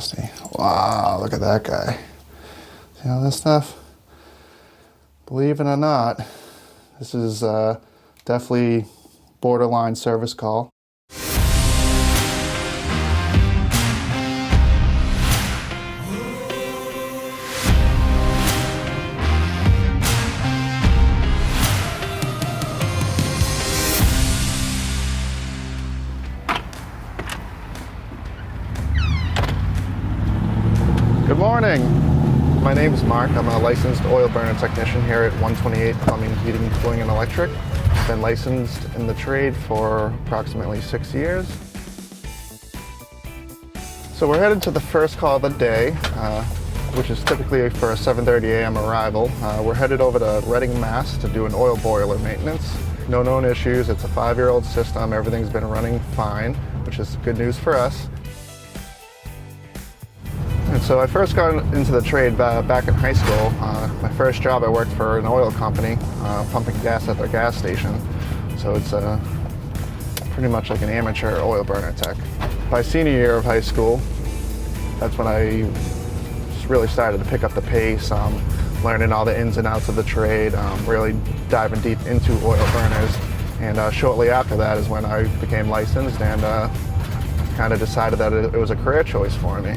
Nasty. Wow, look at that guy. See all this stuff? Believe it or not, this is definitely borderline service call. Good morning. My name is Mark. I'm a licensed oil burner technician here at 128 Plumbing, Heating, Cooling, and Electric. I've been licensed in the trade for approximately 6 years. So we're headed to the first call of the day, which is typically for a 7:30 a.m. arrival. We're headed over to Reading, Mass to do an oil boiler maintenance. No known issues. It's a 5-year-old system. Everything's been running fine, which is good news for us. And so I first got into the trade back in high school. My first job, I worked for an oil company, pumping gas at their gas station. So it's pretty much like an amateur oil burner tech. By senior year of high school, that's when I just really started to pick up the pace, learning all the ins and outs of the trade, really diving deep into oil burners. And shortly after that is when I became licensed and kind of decided that it was a career choice for me.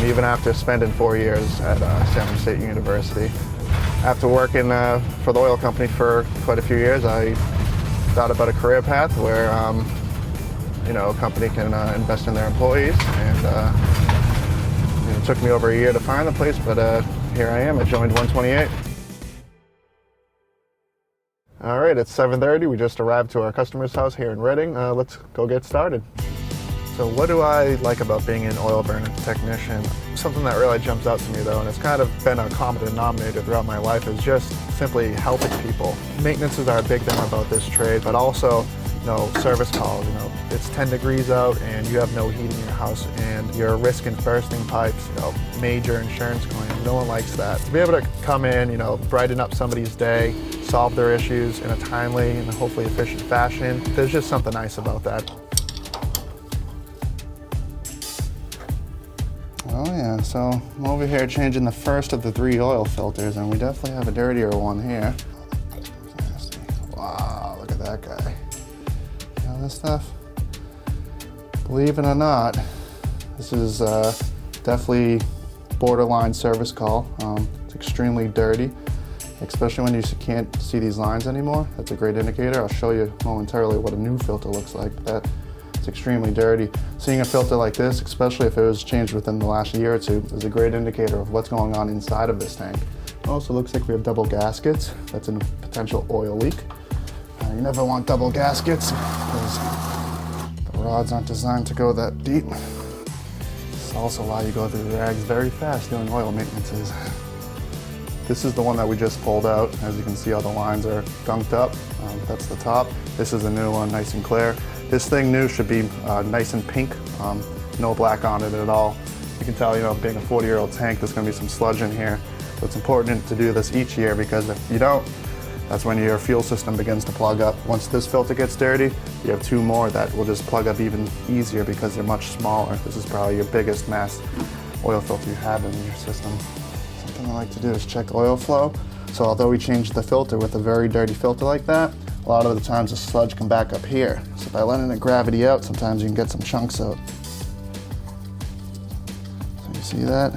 Even after spending 4 years at Stoneham State University. After working for the oil company for quite a few years, I thought about a career path where a company can invest in their employees. And it took me over a year to find the place, but here I am. I joined 128. All right, it's 7:30. We just arrived to our customer's house here in Reading. Let's go get started. So what do I like about being an oil burner technician? Something that really jumps out to me though, and it's kind of been a common denominator throughout my life, is just simply helping people. Maintenances are a big thing about this trade, but also, service calls. It's 10 degrees out and you have no heat in your house and you're risking bursting pipes, major insurance claims. No one likes that. To be able to come in, brighten up somebody's day, solve their issues in a timely and hopefully efficient fashion, there's just something nice about that. Oh yeah, so I'm over here changing the first of the 3 oil filters, and we definitely have a dirtier one here. Nasty. Wow, look at that guy. See all this stuff? Believe it or not, this is definitely borderline service call. It's extremely dirty, especially when you can't see these lines anymore. That's a great indicator. I'll show you momentarily what a new filter looks like. It's extremely dirty. Seeing a filter like this, especially if it was changed within the last year or two, is a great indicator of what's going on inside of this tank. It also looks like we have double gaskets. That's a potential oil leak. You never want double gaskets because the rods aren't designed to go that deep. This is also why you go through the rags very fast doing oil maintenances. This is the one that we just pulled out. As you can see, all the lines are gunked up. That's the top. This is a new one, nice and clear. This thing new should be nice and pink, no black on it at all. You can tell, being a 40-year-old tank, there's gonna be some sludge in here. So it's important to do this each year, because if you don't, that's when your fuel system begins to plug up. Once this filter gets dirty, you have 2 more that will just plug up even easier because they're much smaller. This is probably your biggest mass oil filter you have in your system. Something I like to do is check oil flow. So although we changed the filter with a very dirty filter like that, a lot of the times the sludge can back up here. So by letting it gravity out, sometimes you can get some chunks out. So you see that?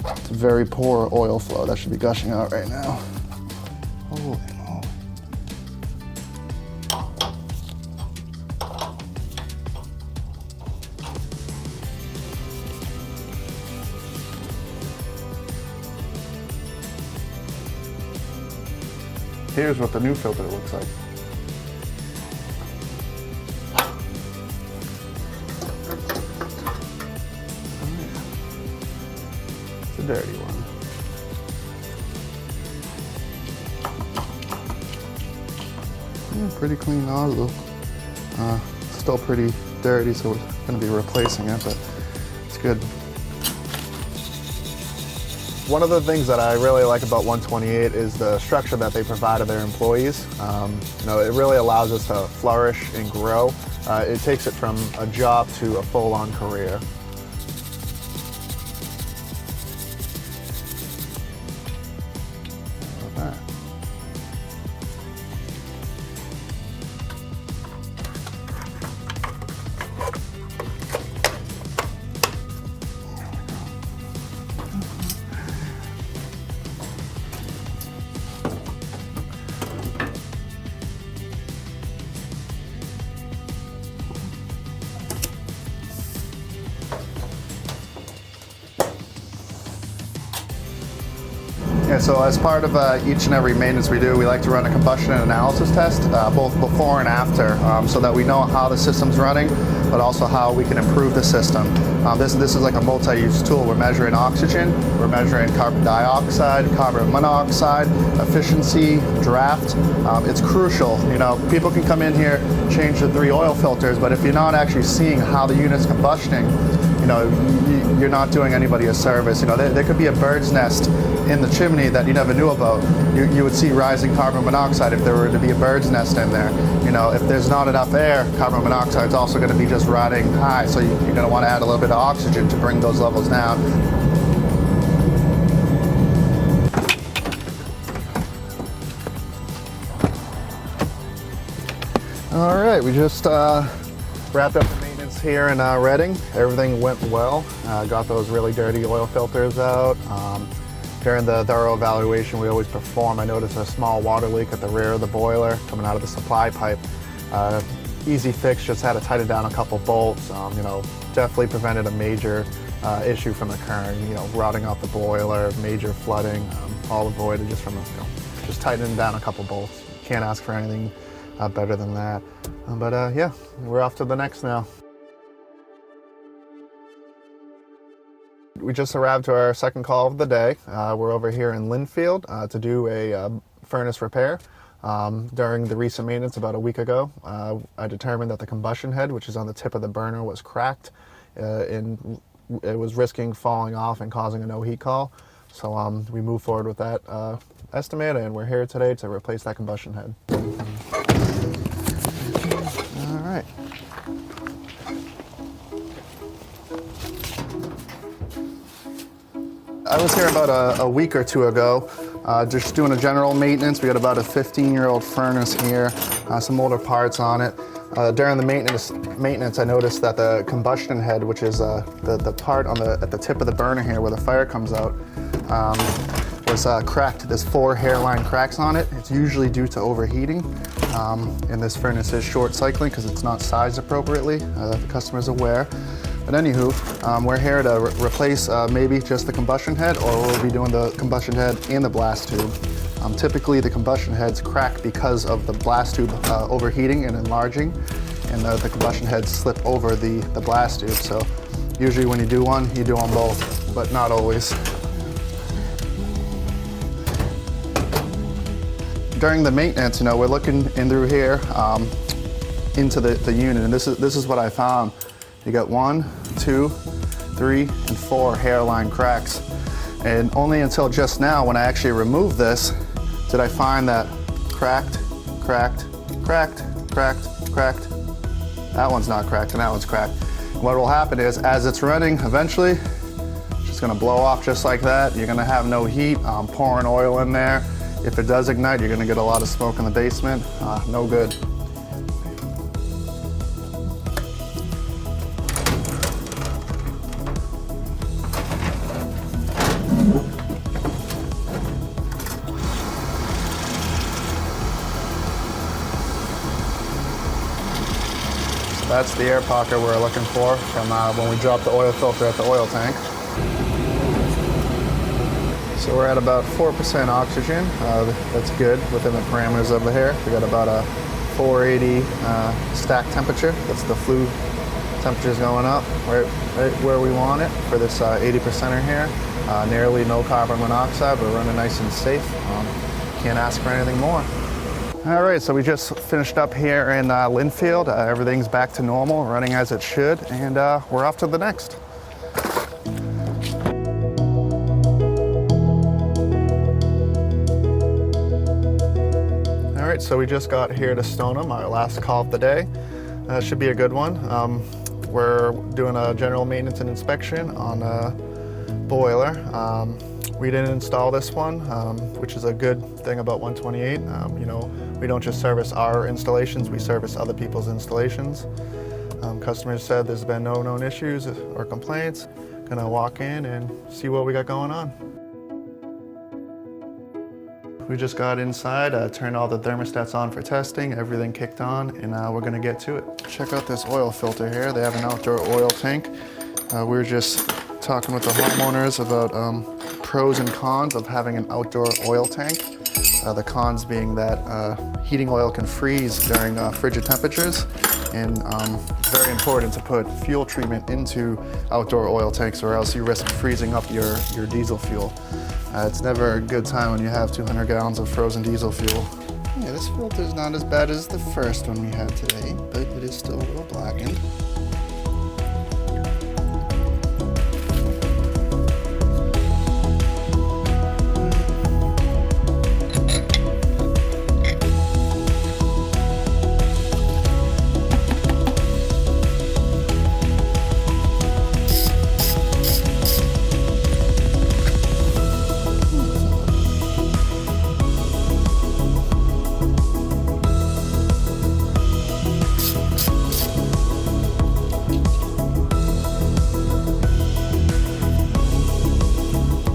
It's a very poor oil flow. That should be gushing out right now. Holy moly. Here's what the new filter looks like. It's a dirty one. Yeah, pretty clean nozzle. Still pretty dirty, so we're going to be replacing it, but it's good. One of the things that I really like about 128 is the structure that they provide to their employees. It really allows us to flourish and grow. It takes it from a job to a full-on career. Yeah, so as part of each and every maintenance we do, we like to run a combustion and analysis test, both before and after, so that we know how the system's running, but also how we can improve the system. This is like a multi-use tool. We're measuring oxygen, we're measuring carbon dioxide, carbon monoxide, efficiency, draft. It's crucial. You know, people can come in here, change the 3 oil filters, but if you're not actually seeing how the unit's combusting, you know, you're not doing anybody a service. You know, there could be a bird's nest in the chimney that you never knew about. You would see rising carbon monoxide if there were to be a bird's nest in there. You know, if there's not enough air, carbon monoxide is also going to be just riding high. So you're going to want to add a little bit of oxygen to bring those levels down. All right, we just wrapped up the maintenance here in Reading. Everything went well. Got those really dirty oil filters out. During the thorough evaluation we always perform, I noticed a small water leak at the rear of the boiler coming out of the supply pipe. Easy fix, just had to tighten down a couple bolts. You know, definitely prevented a major issue from occurring. You know, rotting out the boiler, major flooding, all avoided just from just tightening down a couple bolts. Can't ask for anything better than that. But yeah, we're off to the next now. We just arrived to our second call of the day. We're over here in Linfield to do a furnace repair. During the recent maintenance about a week ago, I determined that the combustion head, which is on the tip of the burner, was cracked and it was risking falling off and causing a no heat call. So we moved forward with that estimate, and we're here today to replace that combustion head. All right. I was here about a week or two ago, just doing a general maintenance. We got about a 15-year-old furnace here, some older parts on it. During the maintenance, I noticed that the combustion head, which is the part on at the tip of the burner here where the fire comes out, was cracked. There's 4 hairline cracks on it. It's usually due to overheating, and this furnace is short cycling because it's not sized appropriately. The customer's aware. But anywho, we're here to replace maybe just the combustion head, or we'll be doing the combustion head and the blast tube. Typically the combustion heads crack because of the blast tube overheating and enlarging, and the combustion heads slip over the blast tube. So usually when you do one, you do them both, but not always. During the maintenance, you know, we're looking in through here into the unit, and this is what I found. You got 1, 2, 3, and 4 hairline cracks. And only until just now, when I actually removed this, did I find that cracked, cracked, cracked, cracked, cracked. That one's not cracked, and that one's cracked. And what will happen is, as it's running, eventually, it's just gonna blow off just like that. You're gonna have no heat, pouring oil in there. If it does ignite, you're gonna get a lot of smoke in the basement. No good. That's the air pocket we're looking for from when we dropped the oil filter at the oil tank. So we're at about 4% oxygen. That's good within the parameters of the hair. We got about a 480 stack temperature. That's the flue temperature's going up right where we want it for this 80%er here. Nearly no carbon monoxide. We're running nice and safe. Can't ask for anything more. All right, so we just finished up here in Linfield. Everything's back to normal, running as it should, and we're off to the next. All right, so we just got here to Stoneham, our last call of the day. Should be a good one. We're doing a general maintenance and inspection on a boiler. We didn't install this one, which is a good thing about 128. You know, we don't just service our installations, we service other people's installations. Customers said there's been no known issues or complaints. Gonna walk in and see what we got going on. We just got inside, turned all the thermostats on for testing, everything kicked on, and we're gonna get to it. Check out this oil filter here. They have an outdoor oil tank. We were just talking with the homeowners about pros and cons of having an outdoor oil tank. The cons being that heating oil can freeze during frigid temperatures, and it's very important to put fuel treatment into outdoor oil tanks, or else you risk freezing up your diesel fuel. It's never a good time when you have 200 gallons of frozen diesel fuel. Yeah, this filter's not as bad as the first one we had today, but it is still a little blackened.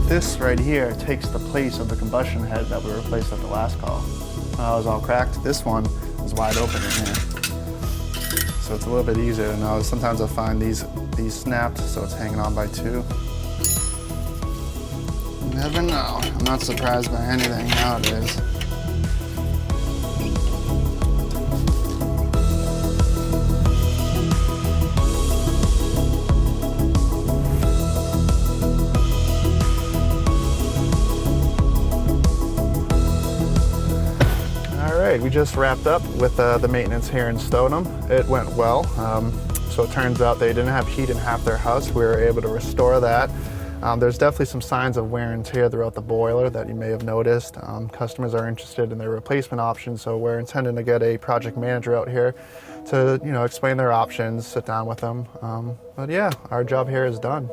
This right here takes the place of the combustion head that we replaced at the last call. When I was all cracked, this one is wide open in here. So it's a little bit easier to know. Sometimes I'll find these snapped, so it's hanging on by two. You never know. I'm not surprised by anything nowadays. We just wrapped up with the maintenance here in Stoneham. It went well. So it turns out they didn't have heat in half their house. We were able to restore that. There's definitely some signs of wear and tear throughout the boiler that you may have noticed. Customers are interested in their replacement options, so we're intending to get a project manager out here to explain their options, sit down with them. But yeah, our job here is done.